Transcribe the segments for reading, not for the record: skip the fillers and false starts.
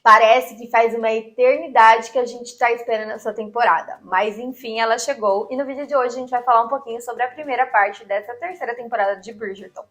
Parece que faz uma eternidade que a gente tá esperando essa temporada, mas enfim, ela chegou e no vídeo de hoje a gente vai falar um pouquinho sobre a primeira parte dessa terceira temporada de Bridgerton.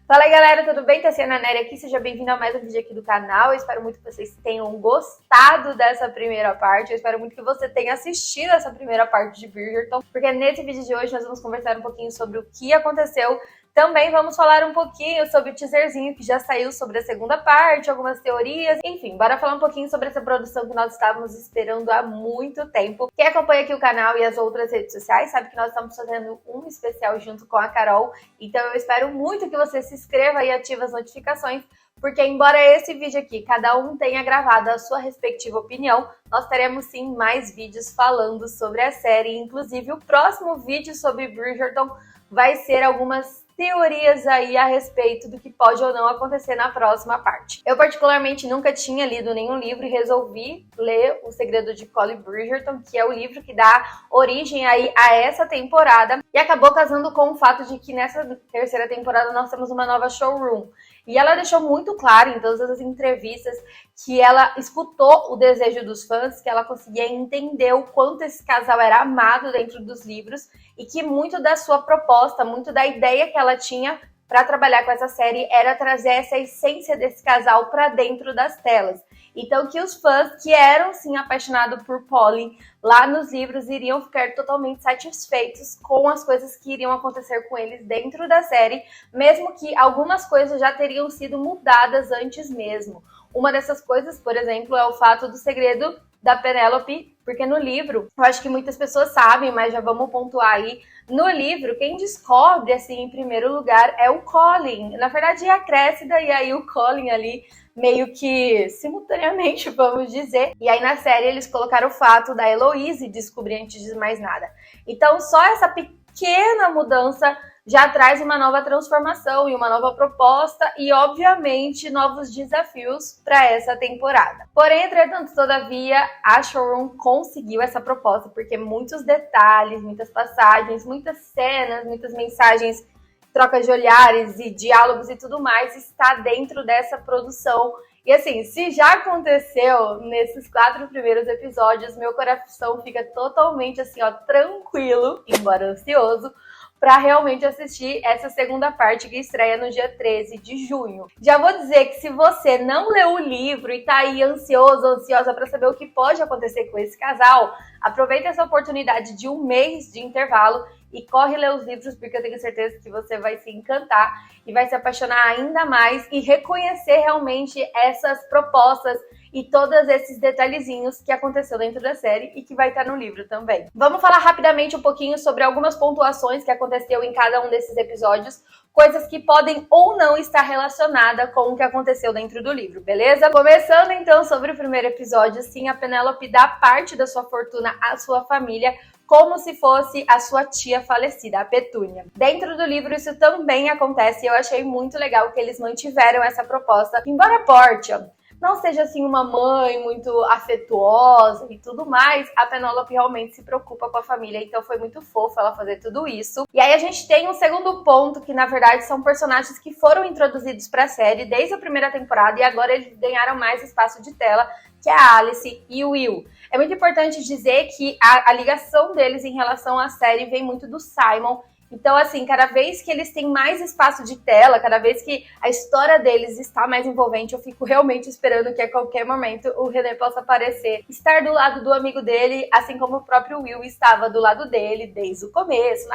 Fala aí galera, tudo bem? Tassiana Nery aqui, seja bem-vindo a mais um vídeo aqui do canal. Eu espero muito que vocês tenham gostado dessa primeira parte, eu espero muito que você tenha assistido essa primeira parte de Bridgerton, porque nesse vídeo de hoje nós vamos conversar um pouquinho sobre o que aconteceu. Também vamos falar um pouquinho sobre o teaserzinho que já saiu sobre a segunda parte, algumas teorias, enfim, bora falar um pouquinho sobre essa produção que nós estávamos esperando há muito tempo. Quem acompanha aqui o canal e as outras redes sociais sabe que nós estamos fazendo um especial junto com a Carol, então eu espero muito que você se inscreva e ative as notificações, porque embora esse vídeo aqui cada um tenha gravado a sua respectiva opinião, nós teremos sim mais vídeos falando sobre a série, inclusive o próximo vídeo sobre Bridgerton vai ser algumas teorias aí a respeito do que pode ou não acontecer na próxima parte. Eu particularmente nunca tinha lido nenhum livro e resolvi ler O Segredo de Colin Bridgerton, que é o livro que dá origem aí a essa temporada, e acabou casando com o fato de que nessa terceira temporada nós temos uma nova showroom. E ela deixou muito claro em todas as entrevistas que ela escutou o desejo dos fãs, que ela conseguia entender o quanto esse casal era amado dentro dos livros e que muito da sua proposta, muito da ideia que ela tinha para trabalhar com essa série era trazer essa essência desse casal para dentro das telas. Então que os fãs que eram sim apaixonados por Colin lá nos livros iriam ficar totalmente satisfeitos com as coisas que iriam acontecer com eles dentro da série, mesmo que algumas coisas já teriam sido mudadas antes mesmo. Uma dessas coisas, por exemplo, é o fato do segredo da Penélope, porque no livro, eu acho que muitas pessoas sabem, mas já vamos pontuar aí, no livro, quem descobre, assim, em primeiro lugar é o Colin. Na verdade, é a Cressida e aí o Colin ali, meio que simultaneamente, vamos dizer. E aí na série eles colocaram o fato da Heloise descobrir antes de mais nada. Então só essa pequena mudança já traz uma nova transformação e uma nova proposta e, obviamente, novos desafios para essa temporada. Porém, entretanto, todavia, a showroom conseguiu essa proposta, porque muitos detalhes, muitas passagens, muitas cenas, muitas mensagens, trocas de olhares e diálogos e tudo mais está dentro dessa produção. E assim, se já aconteceu nesses 4 primeiros episódios, meu coração fica totalmente assim, ó, tranquilo, embora ansioso, para realmente assistir essa segunda parte que estreia no dia 13 de junho. Já vou dizer que se você não leu o livro e tá aí ansioso, ansiosa para saber o que pode acontecer com esse casal, aproveita essa oportunidade de um mês de intervalo e corre ler os livros, porque eu tenho certeza que você vai se encantar e vai se apaixonar ainda mais e reconhecer realmente essas propostas e todos esses detalhezinhos que aconteceu dentro da série e que vai estar no livro também. Vamos falar rapidamente um pouquinho sobre algumas pontuações que aconteceu em cada um desses episódios, coisas que podem ou não estar relacionadas com o que aconteceu dentro do livro, beleza? Começando então sobre o primeiro episódio, sim, a Penélope dá parte da sua fortuna à sua família, como se fosse a sua tia falecida, a Petúnia. Dentro do livro isso também acontece e eu achei muito legal que eles mantiveram essa proposta, embora a Portia não seja assim uma mãe muito afetuosa e tudo mais, a Penélope realmente se preocupa com a família, então foi muito fofo ela fazer tudo isso. E aí a gente tem um segundo ponto, que na verdade são personagens que foram introduzidos para a série desde a primeira temporada e agora eles ganharam mais espaço de tela, que é a Alice e o Will. É muito importante dizer que a ligação deles em relação à série vem muito do Simon. Então, assim, cada vez que eles têm mais espaço de tela, cada vez que a história deles está mais envolvente, eu fico realmente esperando que a qualquer momento o René possa aparecer, estar do lado do amigo dele, assim como o próprio Will estava do lado dele desde o começo,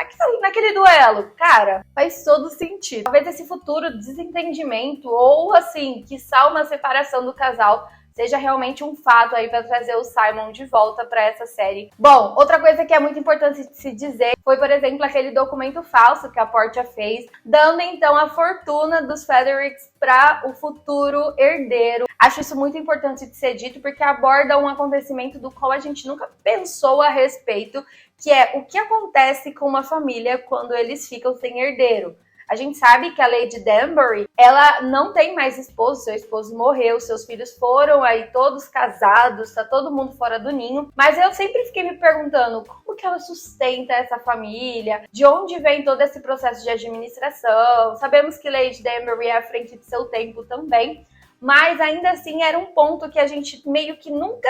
naquele duelo. Cara, faz todo sentido. Talvez esse futuro desentendimento ou, assim, quiçá uma separação do casal seja realmente um fato aí para trazer o Simon de volta para essa série. Bom, outra coisa que é muito importante de se dizer foi, por exemplo, aquele documento falso que a Portia fez, dando então a fortuna dos Fredericks para o futuro herdeiro. Acho isso muito importante de ser dito porque aborda um acontecimento do qual a gente nunca pensou a respeito, que é o que acontece com uma família quando eles ficam sem herdeiro. A gente sabe que a Lady Danbury, ela não tem mais esposo, seu esposo morreu, seus filhos foram aí todos casados, tá todo mundo fora do ninho. Mas eu sempre fiquei me perguntando como que ela sustenta essa família, de onde vem todo esse processo de administração. Sabemos que Lady Danbury é à frente de seu tempo também, mas ainda assim era um ponto que a gente meio que nunca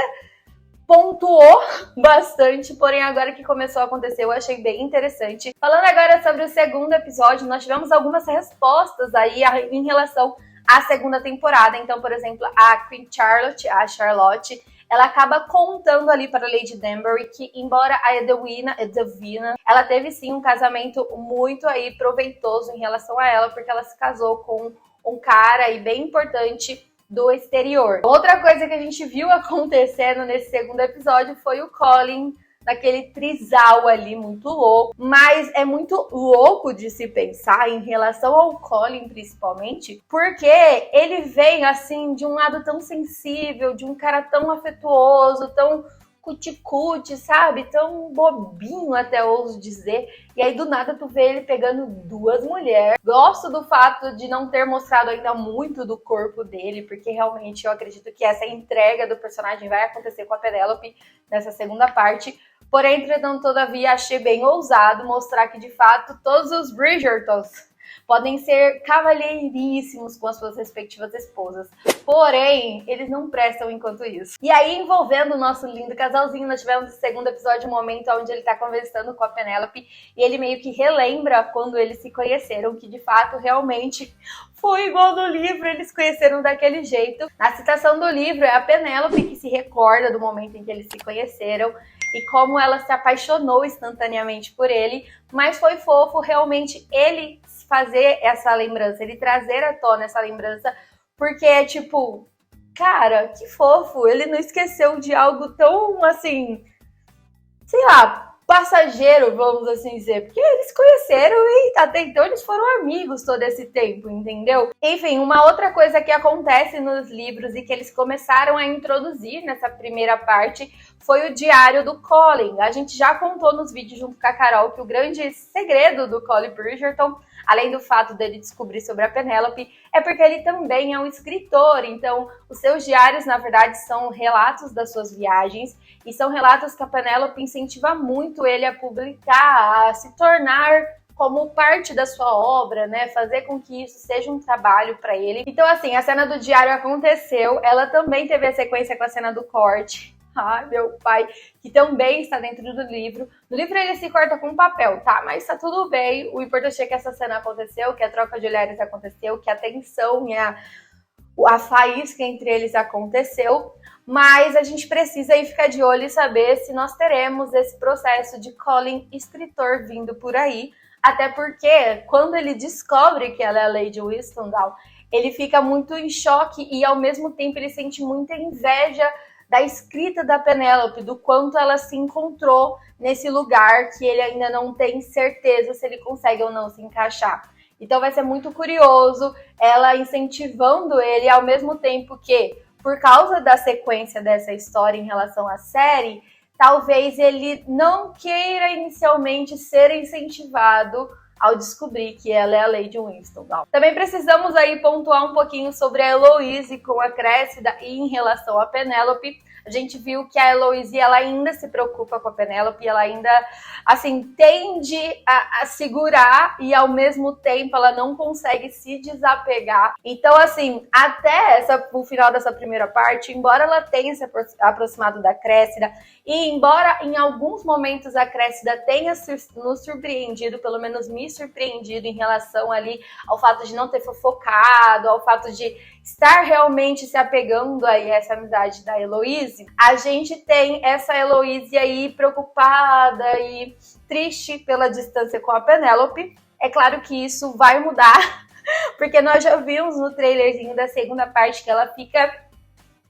pontuou bastante, porém agora que começou a acontecer eu achei bem interessante. Falando agora sobre o segundo episódio, nós tivemos algumas respostas aí em relação à segunda temporada. Então, por exemplo, a Queen Charlotte, a Charlotte, ela acaba contando ali para a Lady Danbury que, embora a Edwina, ela teve sim um casamento muito aí proveitoso em relação a ela, porque ela se casou com um cara aí bem importante do exterior. Outra coisa que a gente viu acontecendo nesse segundo episódio foi o Colin naquele trisal ali muito louco, mas é muito louco de se pensar em relação ao Colin principalmente, porque ele vem assim de um lado tão sensível, de um cara tão afetuoso, tão cuticute, sabe? Tão bobinho até ouso dizer. E aí do nada tu vê ele pegando duas mulheres. Gosto do fato de não ter mostrado ainda muito do corpo dele, porque realmente eu acredito que essa entrega do personagem vai acontecer com a Penélope nessa segunda parte. Porém, entretanto, todavia, achei bem ousado mostrar que de fato todos os Bridgertons podem ser cavalheiríssimos com as suas respectivas esposas. Porém, eles não prestam enquanto isso. E aí, envolvendo o nosso lindo casalzinho, nós tivemos no segundo episódio um momento onde ele tá conversando com a Penélope e ele meio que relembra quando eles se conheceram, que de fato, realmente foi igual no livro, eles conheceram daquele jeito. Na citação do livro, é a Penélope que se recorda do momento em que eles se conheceram e como ela se apaixonou instantaneamente por ele, mas foi fofo realmente ele fazer essa lembrança, ele trazer à tona essa lembrança, porque é tipo, cara, que fofo, ele não esqueceu de algo tão, assim, sei lá, passageiro, vamos assim dizer, porque eles conheceram e até então eles foram amigos todo esse tempo, entendeu? Enfim, uma outra coisa que acontece nos livros e que eles começaram a introduzir nessa primeira parte foi o diário do Colin. A gente já contou nos vídeos junto com a Carol que o grande segredo do Colin Bridgerton, além do fato dele descobrir sobre a Penélope, é porque ele também é um escritor. Então, os seus diários, na verdade, são relatos das suas viagens e são relatos que a Penélope incentiva muito ele a publicar, a se tornar como parte da sua obra, né? Fazer com que isso seja um trabalho para ele. Então, assim, a cena do diário aconteceu, ela também teve a sequência com a cena do corte. Ai, meu pai, que também está dentro do livro. No livro ele se corta com papel, tá? Mas tá tudo bem. O importante é que essa cena aconteceu, que a troca de olhares aconteceu, que a tensão e a faísca entre eles aconteceu. Mas a gente precisa aí ficar de olho e saber se nós teremos esse processo de Colin escritor vindo por aí. Até porque, quando ele descobre que ela é a Lady Whitstable, ele fica muito em choque e, ao mesmo tempo, ele sente muita inveja da escrita da Penélope, do quanto ela se encontrou nesse lugar que ele ainda não tem certeza se ele consegue ou não se encaixar. Então vai ser muito curioso ela incentivando ele, ao mesmo tempo que, por causa da sequência dessa história em relação à série, talvez ele não queira inicialmente ser incentivado ao descobrir que ela é a Lady Whitstable. Também precisamos aí pontuar um pouquinho sobre a Eloise com a Cressida e em relação a Penélope. A gente viu que a Eloise, ela ainda se preocupa com a Penélope, ela ainda, assim, tende a segurar e, ao mesmo tempo, ela não consegue se desapegar. Então, assim, até o final dessa primeira parte, embora ela tenha se aproximado da Cressida e embora em alguns momentos a Cressida tenha nos surpreendido, pelo menos me surpreendido em relação ali ao fato de não ter fofocado, ao fato de estar realmente se apegando aí a essa amizade da Eloise, a gente tem essa Eloise aí preocupada e triste pela distância com a Penélope. É claro que isso vai mudar, porque nós já vimos no trailerzinho da segunda parte que ela fica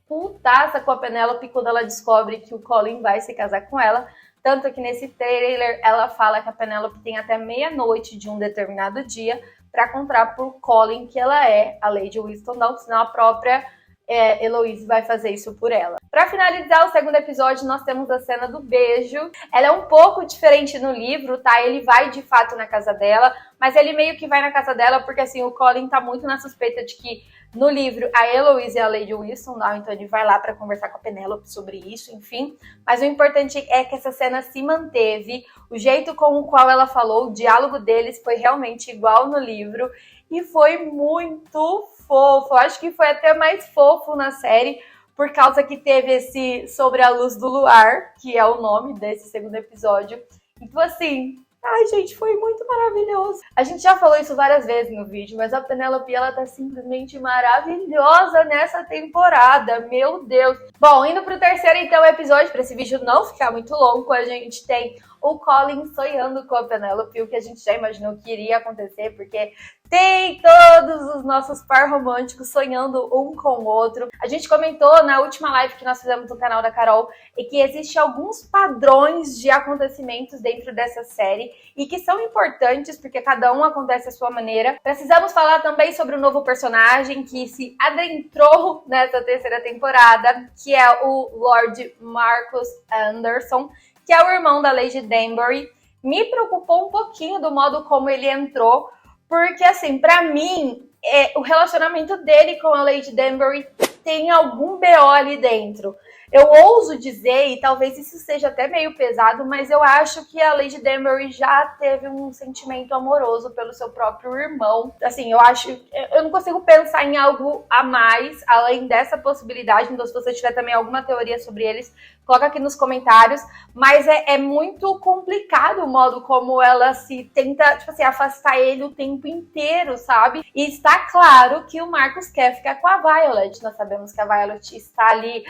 putaça com a Penélope quando ela descobre que o Colin vai se casar com ela. Tanto que nesse trailer ela fala que a Penélope tem até meia-noite de um determinado dia para contar por Colin que ela é a Lady Whitstable, senão a própria Eloise vai fazer isso por ela. Para finalizar o segundo episódio, nós temos a cena do beijo. Ela é um pouco diferente no livro, tá? Ele vai de fato na casa dela, mas ele meio que vai na casa dela, porque assim, o Colin tá muito na suspeita de que no livro a Eloise é a Lady Whistledown, então ele vai lá pra conversar com a Penélope sobre isso, enfim. Mas o importante é que essa cena se manteve, o jeito com o qual ela falou, o diálogo deles foi realmente igual no livro, e foi muito fofo. Eu acho que foi até mais fofo na série, por causa que teve esse Sobre a Luz do Luar, que é o nome desse segundo episódio. Então, assim, ai, gente, foi muito maravilhoso. A gente já falou isso várias vezes no vídeo, mas a Penélope, ela tá simplesmente maravilhosa nessa temporada. Meu Deus. Bom, indo pro terceiro, então, episódio, pra esse vídeo não ficar muito longo, a gente tem o Colin sonhando com a Penélope, o que a gente já imaginou que iria acontecer, porque tem todos os nossos par românticos sonhando um com o outro. A gente comentou na última live que nós fizemos no canal da Carol e que existem alguns padrões de acontecimentos dentro dessa série e que são importantes porque cada um acontece à sua maneira. Precisamos falar também sobre o novo personagem que se adentrou nessa terceira temporada, que é o Lord Marcus Anderson, que é o irmão da Lady Danbury. Me preocupou um pouquinho do modo como ele entrou, porque, assim, pra mim, o relacionamento dele com a Lady Danbury tem algum BO ali dentro. Eu ouso dizer, e talvez isso seja até meio pesado, mas eu acho que a Lady Danbury já teve um sentimento amoroso pelo seu próprio irmão. Assim, eu não consigo pensar em algo a mais, além dessa possibilidade. Então, se você tiver também alguma teoria sobre eles, coloca aqui nos comentários. Mas é muito complicado o modo como ela se tenta, tipo assim, afastar ele o tempo inteiro, sabe? E está claro que o Marcus quer ficar com a Violet. Nós sabemos que a Violet está ali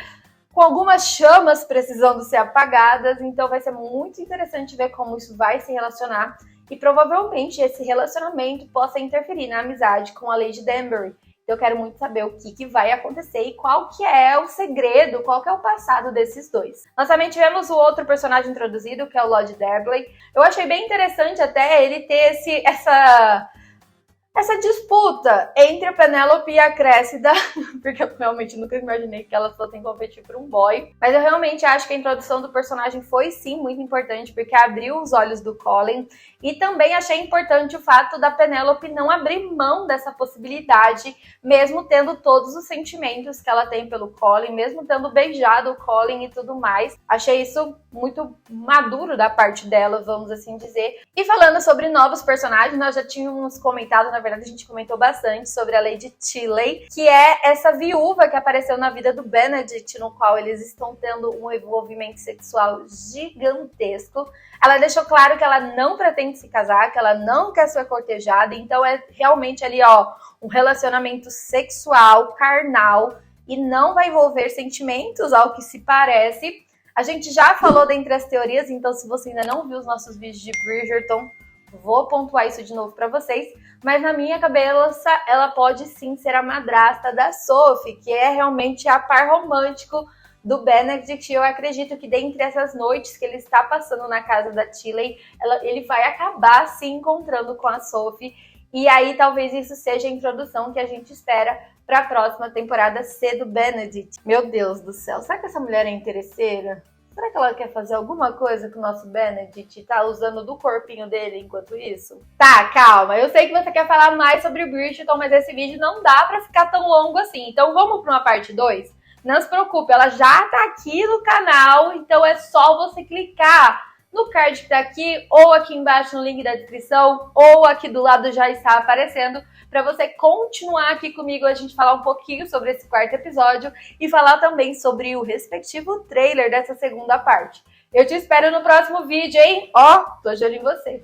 com algumas chamas precisando ser apagadas, então vai ser muito interessante ver como isso vai se relacionar e provavelmente esse relacionamento possa interferir na amizade com a Lady Danbury. Então eu quero muito saber o que vai acontecer e qual que é o segredo, qual que é o passado desses dois. Nós também tivemos o outro personagem introduzido, que é o Lord Dudley. Eu achei bem interessante até ele ter essa disputa entre a Penélope e a Cressida, porque eu realmente nunca imaginei que elas fossem competir por um boy. Mas eu realmente acho que a introdução do personagem foi sim muito importante, porque abriu os olhos do Colin. E também achei importante o fato da Penélope não abrir mão dessa possibilidade, mesmo tendo todos os sentimentos que ela tem pelo Colin, mesmo tendo beijado o Colin e tudo mais. Achei isso muito maduro da parte dela, vamos assim dizer. E falando sobre novos personagens, nós já tínhamos comentado, na verdade a gente comentou bastante sobre a Lady Tilley, que é essa viúva que apareceu na vida do Benedict, no qual eles estão tendo um envolvimento sexual gigantesco. Ela deixou claro que ela não pretende se casar, que ela não quer ser cortejada, então é realmente ali, ó, um relacionamento sexual, carnal, e não vai envolver sentimentos, ao que se parece. A gente já falou dentre as teorias, então se você ainda não viu os nossos vídeos de Bridgerton, vou pontuar isso de novo para vocês, mas na minha cabeça ela pode sim ser a madrasta da Sophie, que é realmente a par romântico do Benedict. Eu acredito que dentre essas noites que ele está passando na casa da Tilley, ele vai acabar se encontrando com a Sophie, e aí talvez isso seja a introdução que a gente espera para a próxima temporada C do Benedict. Meu Deus do céu, será que essa mulher é interesseira? Será que ela quer fazer alguma coisa com o nosso Benedict e tá usando do corpinho dele enquanto isso? Tá, calma. Eu sei que você quer falar mais sobre Bridgerton, mas esse vídeo não dá pra ficar tão longo assim. Então vamos pra uma parte 2? Não se preocupe, ela já tá aqui no canal, então é só você clicar no card que tá aqui, ou aqui embaixo no link da descrição, ou aqui do lado já está aparecendo, para você continuar aqui comigo, a gente falar um pouquinho sobre esse quarto episódio e falar também sobre o respectivo trailer dessa segunda parte. Eu te espero no próximo vídeo, hein? Ó, tô de olho em você.